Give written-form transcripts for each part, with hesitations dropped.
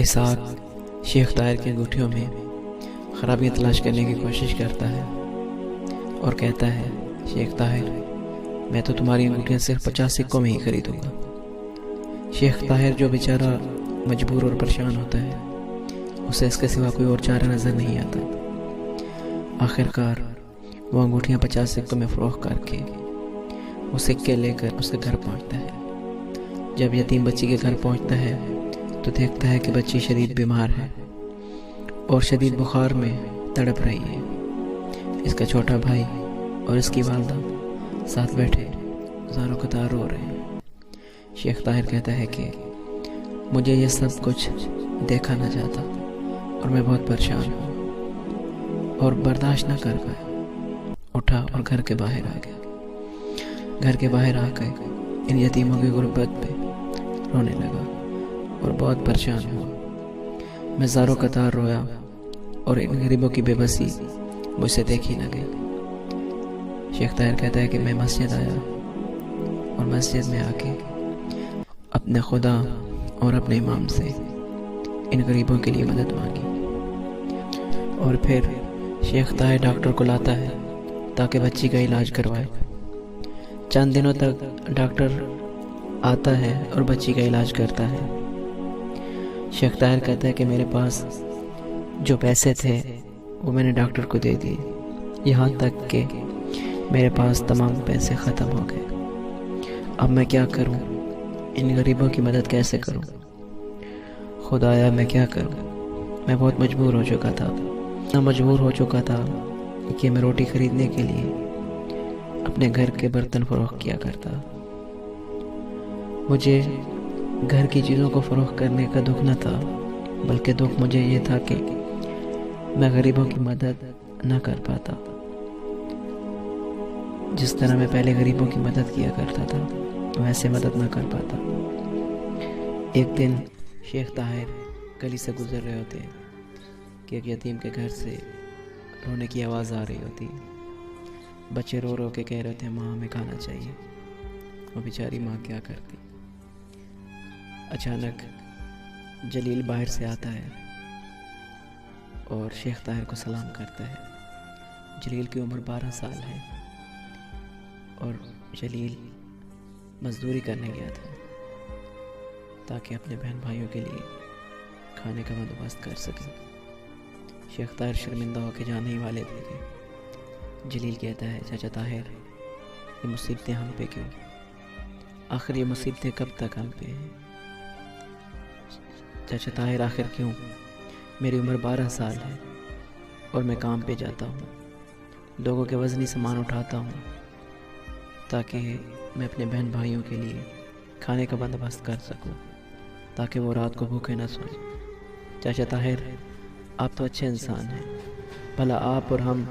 اسحاق شیخ طاہر کی انگوٹھیوں میں خرابیاں تلاش کرنے کی کوشش کرتا ہے اور کہتا ہے، شیخ طاہر، میں تو تمہاری انگوٹھیاں صرف 50 سکوں میں ہی خریدوں گا۔ شیخ طاہر جو بیچارہ مجبور اور پریشان ہوتا ہے، اسے اس کے سوا کوئی اور چارہ نظر نہیں آتا۔ آخر کار وہ انگوٹھیاں 50 سکوں میں فروخت کر کے وہ سکے لے کر اس کے گھر پہنچتا ہے۔ جب یتیم بچی کے گھر پہنچتا ہے تو دیکھتا ہے کہ بچی شدید بیمار ہے اور شدید بخار میں تڑپ رہی ہے۔ اس کا چھوٹا بھائی اور اس کی والدہ ساتھ بیٹھے زاروں قطار رو رہے ہیں۔ شیخ طاہر کہتا ہے کہ مجھے یہ سب کچھ دیکھا نہ جاتا اور میں بہت پریشان ہوں اور برداشت نہ کر پایا، اٹھا اور گھر کے باہر آ گیا۔ گھر کے باہر آ کے ان یتیموں کی غربت پہ رونے لگا اور بہت پریشان ہوا۔ میں زاروں قطار رویا اور ان غریبوں کی بے بسی مجھ سے دیکھی نہ گئی۔ شیخ طاہر کہتا ہے کہ میں مسجد آیا اور مسجد میں آ کے اپنے خدا اور اپنے امام سے ان غریبوں کے لیے مدد مانگی، اور پھر شیخ طاہر ڈاکٹر کو لاتا ہے تاکہ بچی کا علاج کروائے۔ چند دنوں تک ڈاکٹر آتا ہے اور بچی کا علاج کرتا ہے۔ شیخ طاہر کہتا ہے کہ میرے پاس جو پیسے تھے وہ میں نے ڈاکٹر کو دے دیے، یہاں تک کہ میرے پاس تمام پیسے ختم ہو گئے۔ اب میں کیا کروں؟ ان غریبوں کی مدد کیسے کروں؟ خدایا میں کیا کروں؟ میں بہت مجبور ہو چکا تھا، اتنا مجبور ہو چکا تھا کہ میں روٹی خریدنے کے لیے اپنے گھر کے برتن فروخت کیا کرتا۔ مجھے گھر کی چیزوں کو فروخت کرنے کا دکھ نہ تھا، بلکہ دکھ مجھے یہ تھا کہ میں غریبوں کی مدد نہ کر پاتا جس طرح میں پہلے غریبوں کی مدد کیا کرتا تھا، ویسے مدد نہ کر پاتا۔ ایک دن شیخ طاہر گلی سے گزر رہے ہوتے کہ ایک یتیم کے گھر سے رونے کی آواز آ رہی ہوتی۔ بچے رو رو کے کہہ رہے تھے، ماں ہمیں کھانا چاہیے۔ وہ بیچاری ماں کیا کرتی۔ اچانک جلیل باہر سے آتا ہے اور شیخ طاہر کو سلام کرتا ہے۔ جلیل کی عمر 12 سال ہے اور جلیل مزدوری کرنے گیا تھا تاکہ اپنے بہن بھائیوں کے لیے کھانے کا بندوبست کر سکے۔ شیخ طاہر شرمندہ ہو کے جانے ہی والے تھے۔ جلیل کہتا ہے، چاچا طاہر، یہ مصیبتیں ہم پہ کیوں؟ آخر یہ مصیبتیں کب تک ہم پہ ہیں؟ چاچا طاہر، آخر کیوں؟ میری عمر 12 سال ہے اور میں کام پہ جاتا ہوں، لوگوں کے وزنی سامان اٹھاتا ہوں تاکہ میں اپنے بہن بھائیوں کے لیے کھانے کا بندوبست کر سکوں تاکہ وہ رات کو بھوکے نہ سوئیں۔ چاچا طاہر، آپ تو اچھے انسان ہیں، بھلا آپ اور ہم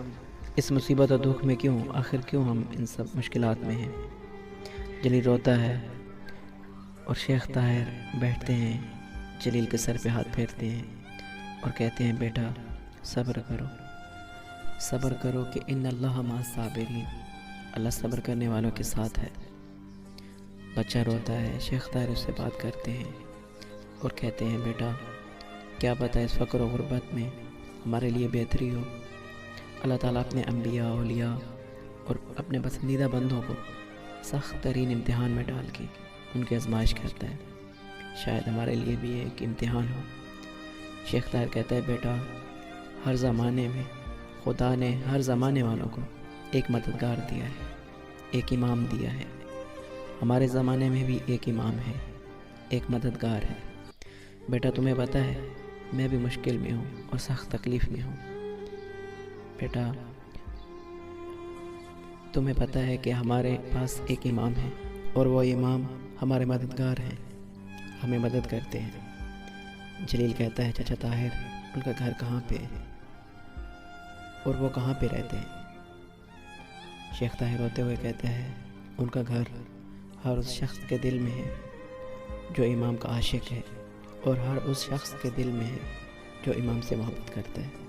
اس مصیبت اور دکھ میں کیوں؟ آخر کیوں ہم ان سب مشکلات میں ہیں؟ جلیل روتا ہے اور شیخ طاہر بیٹھتے ہیں، جلیل کے سر پہ ہاتھ پھیرتے ہیں اور کہتے ہیں، بیٹا صبر کرو، صبر کرو کہ ان اللہ مع الصابرین، اللہ صبر کرنے والوں کے ساتھ ہے۔ بچہ روتا ہے، شیخ طاہر اس سے بات کرتے ہیں اور کہتے ہیں، بیٹا کیا پتہ اس فقر و غربت میں ہمارے لیے بہتری ہو۔ اللہ تعالیٰ اپنے انبیاء، اولیاء اور اپنے پسندیدہ بندوں کو سخت ترین امتحان میں ڈال کے ان کی آزمائش کرتا ہے، شاید ہمارے لیے بھی ایک امتحان ہو۔ شیخ طاہر کہتا ہے، بیٹا ہر زمانے میں خدا نے ہر زمانے والوں کو ایک مددگار دیا ہے، ایک امام دیا ہے۔ ہمارے زمانے میں بھی ایک امام ہے، ایک مددگار ہے۔ بیٹا تمہیں پتہ ہے میں بھی مشکل میں ہوں اور سخت تکلیف میں ہوں۔ بیٹا تمہیں پتہ ہے کہ ہمارے پاس ایک امام ہے اور وہ امام ہمارے مددگار ہیں، ہمیں مدد کرتے ہیں۔ جلیل کہتا ہے، چاچا طاہر، ان کا گھر کہاں پہ ہے اور وہ کہاں پہ رہتے ہیں؟ شیخ طاہر ہوتے ہوئے کہتا ہے، ان کا گھر ہر اس شخص کے دل میں ہے جو امام کا عاشق ہے، اور ہر اس شخص کے دل میں ہے جو امام سے محبت کرتا ہے۔